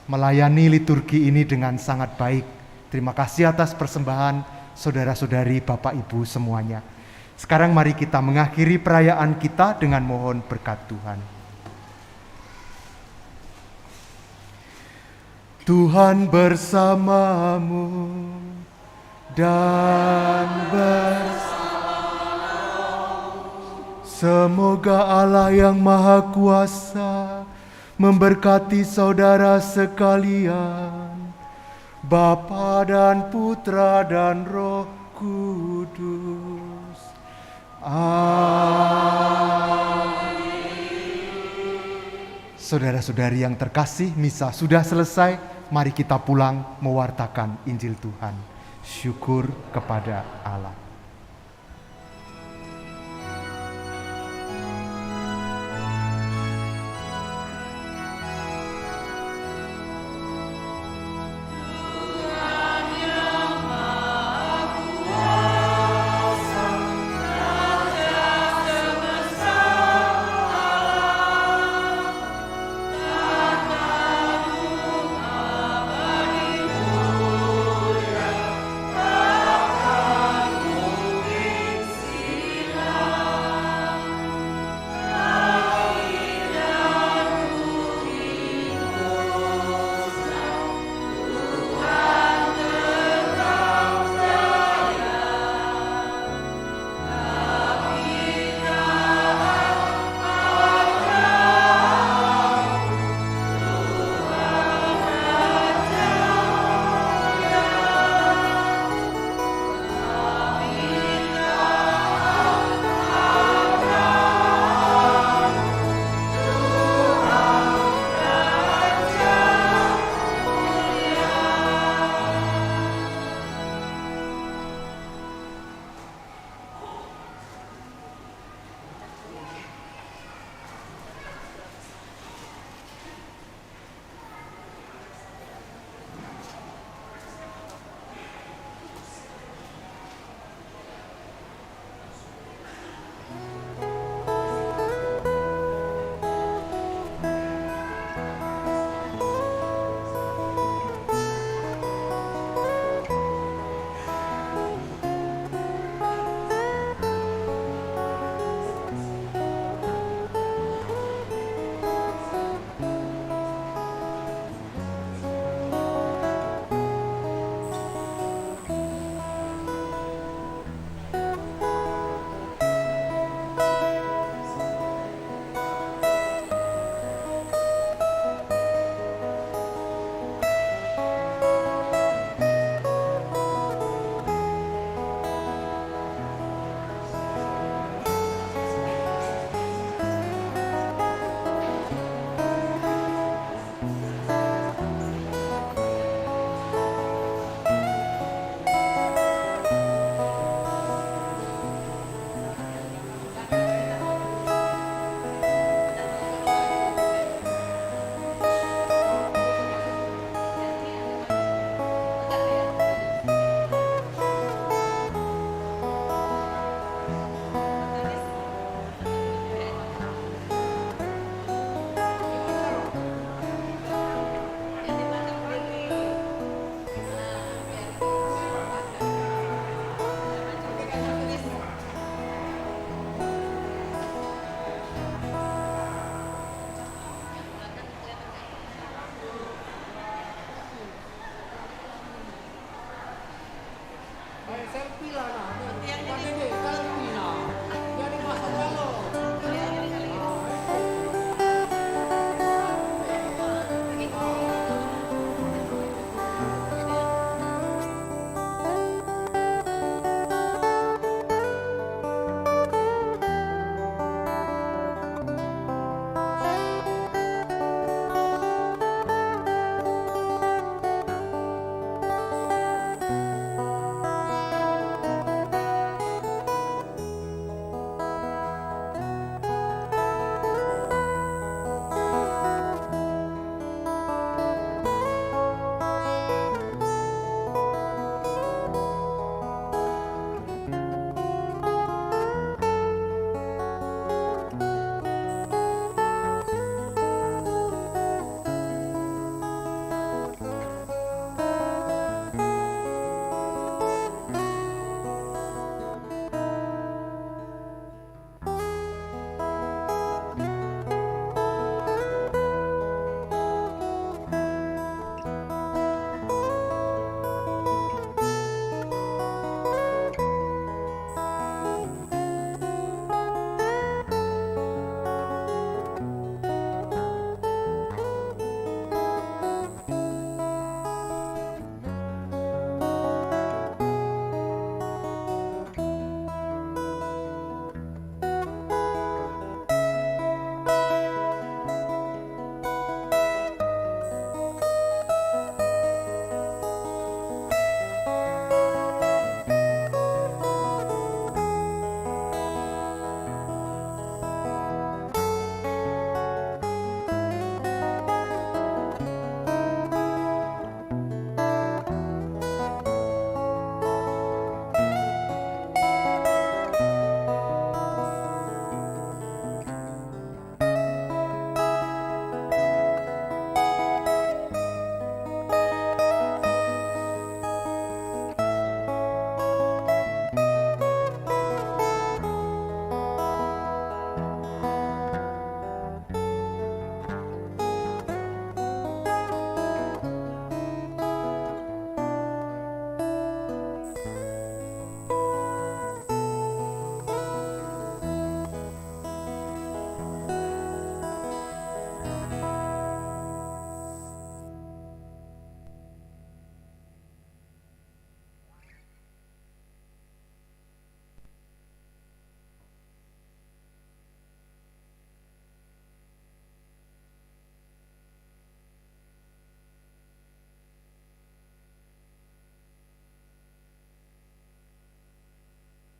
melayani liturgi ini dengan sangat baik. Terima kasih atas persembahan saudara-saudari, Bapak Ibu semuanya. Sekarang mari kita mengakhiri perayaan kita dengan mohon berkat Tuhan. Tuhan bersamamu dan semoga Allah yang Maha Kuasa memberkati saudara sekalian, Bapa dan Putra dan Roh Kudus. Amin. Saudara-saudari yang terkasih, misa sudah selesai. Mari kita pulang mewartakan Injil Tuhan. Syukur kepada Allah.